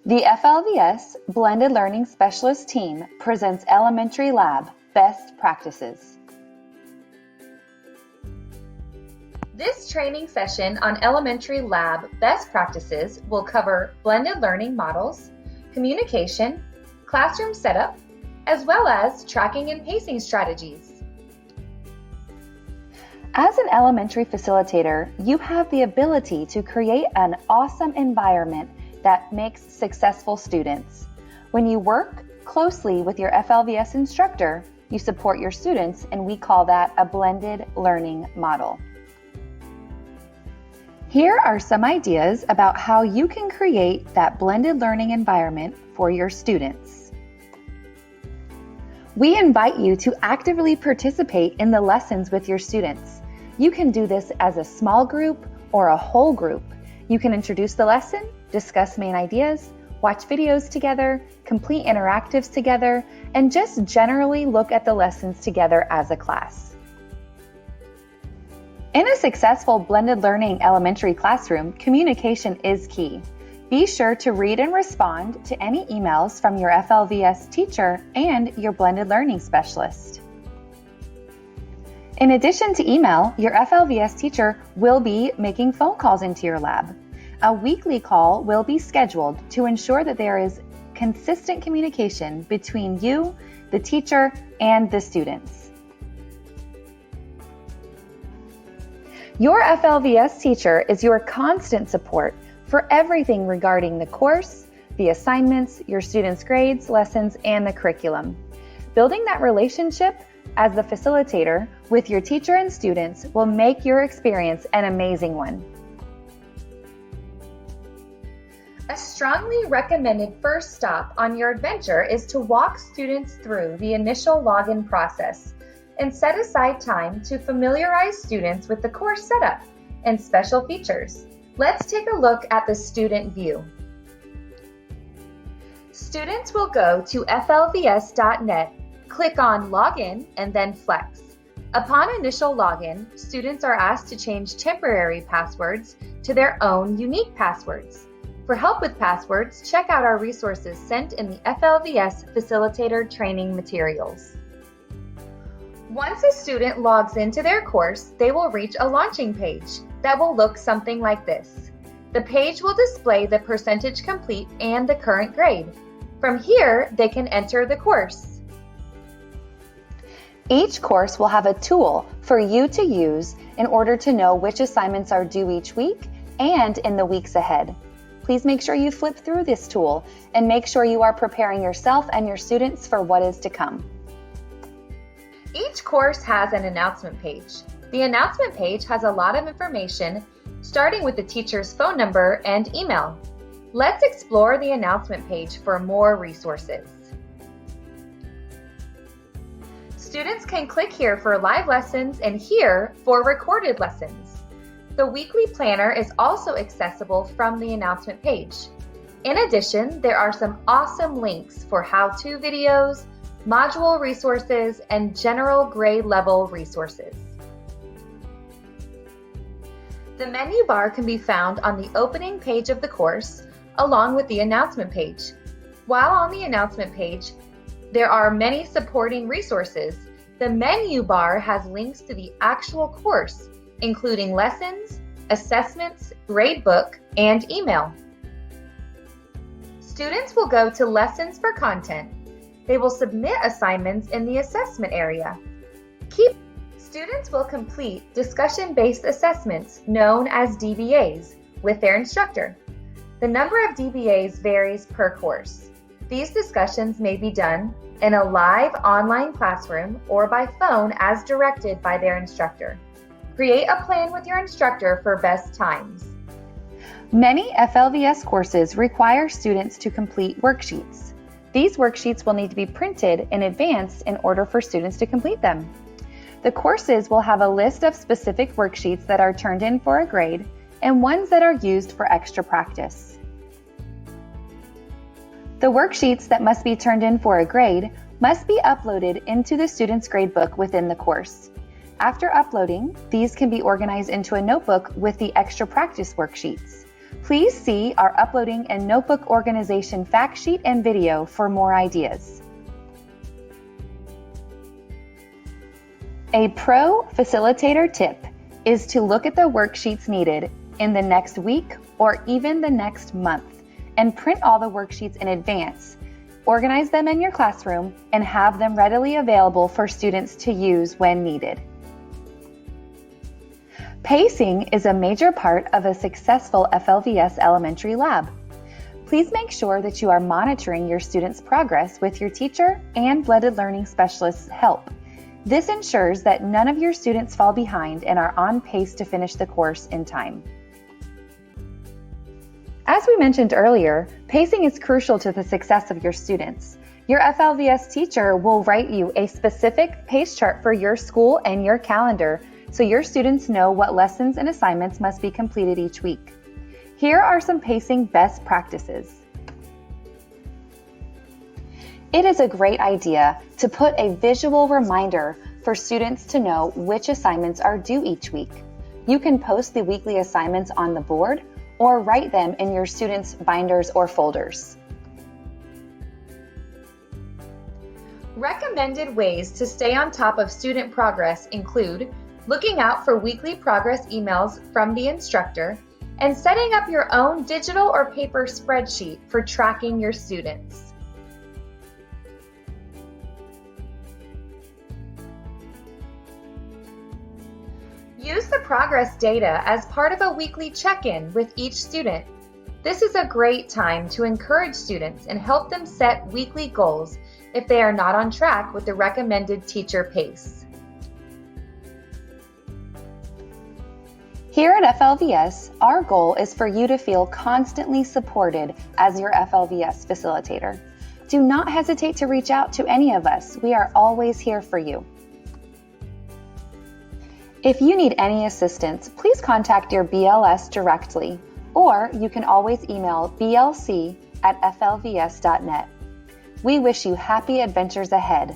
The FLVS Blended Learning Specialist team presents Elementary Lab Best Practices. This training session on Elementary Lab Best Practices will cover blended learning models, communication, classroom setup, as well as tracking and pacing strategies. As an elementary facilitator, you have the ability to create an awesome environment that makes successful students. When you work closely with your FLVS instructor, you support your students, and we call that a blended learning model. Here are some ideas about how you can create that blended learning environment for your students. We invite you to actively participate in the lessons with your students. You can do this as a small group or a whole group. You can introduce the lesson, discuss main ideas, watch videos together, complete interactives together, and just generally look at the lessons together as a class. In a successful blended learning elementary classroom, communication is key. Be sure to read and respond to any emails from your FLVS teacher and your blended learning specialist. In addition to email, your FLVS teacher will be making phone calls into your lab. A weekly call will be scheduled to ensure that there is consistent communication between you, the teacher, and the students. Your FLVS teacher is your constant support for everything regarding the course, the assignments, your students' grades, lessons, and the curriculum. Building that relationship as the facilitator with your teacher and students will make your experience an amazing one. A strongly recommended first stop on your adventure is to walk students through the initial login process and set aside time to familiarize students with the course setup and special features. Let's take a look at the student view. Students will go to flvs.net, click on Login, and then Flex. Upon initial login, students are asked to change temporary passwords to their own unique passwords. For help with passwords, check out our resources sent in the FLVS Facilitator training materials. Once a student logs into their course, they will reach a launching page that will look something like this. The page will display the percentage complete and the current grade. From here, they can enter the course. Each course will have a tool for you to use in order to know which assignments are due each week and in the weeks ahead. Please make sure you flip through this tool and make sure you are preparing yourself and your students for what is to come. Each course has an announcement page. The announcement page has a lot of information, starting with the teacher's phone number and email. Let's explore the announcement page for more resources. Students can click here for live lessons and here for recorded lessons. The weekly planner is also accessible from the announcement page. In addition, there are some awesome links for how-to videos, module resources, and general grade level resources. The menu bar can be found on the opening page of the course, along with the announcement page. While on the announcement page, there are many supporting resources. The menu bar has links to the actual course, including lessons, assessments, gradebook, and email. Students will go to Lessons for Content. They will submit assignments in the assessment area. Students will complete discussion-based assessments known as DBAs with their instructor. The number of DBAs varies per course. These discussions may be done in a live online classroom or by phone as directed by their instructor. Create a plan with your instructor for best times. Many FLVS courses require students to complete worksheets. These worksheets will need to be printed in advance in order for students to complete them. The courses will have a list of specific worksheets that are turned in for a grade and ones that are used for extra practice. The worksheets that must be turned in for a grade must be uploaded into the student's gradebook within the course. After uploading, these can be organized into a notebook with the extra practice worksheets. Please see our uploading and notebook organization fact sheet and video for more ideas. A pro facilitator tip is to look at the worksheets needed in the next week or even the next month and print all the worksheets in advance. Organize them in your classroom and have them readily available for students to use when needed. Pacing is a major part of a successful FLVS Elementary lab. Please make sure that you are monitoring your students' progress with your teacher and blended learning specialist's help. This ensures that none of your students fall behind and are on pace to finish the course in time. As we mentioned earlier, pacing is crucial to the success of your students. Your FLVS teacher will write you a specific pace chart for your school and your calendar so your students know what lessons and assignments must be completed each week. Here are some pacing best practices. It is a great idea to put a visual reminder for students to know which assignments are due each week. You can post the weekly assignments on the board or write them in your students' binders or folders. Recommended ways to stay on top of student progress include looking out for weekly progress emails from the instructor and setting up your own digital or paper spreadsheet for tracking your students. Use the progress data as part of a weekly check-in with each student. This is a great time to encourage students and help them set weekly goals if they are not on track with the recommended teacher pace. Here at FLVS, our goal is for you to feel constantly supported as your FLVS facilitator. Do not hesitate to reach out to any of us. We are always here for you. If you need any assistance, please contact your BLS directly, or you can always email blc@flvs.net. We wish you happy adventures ahead.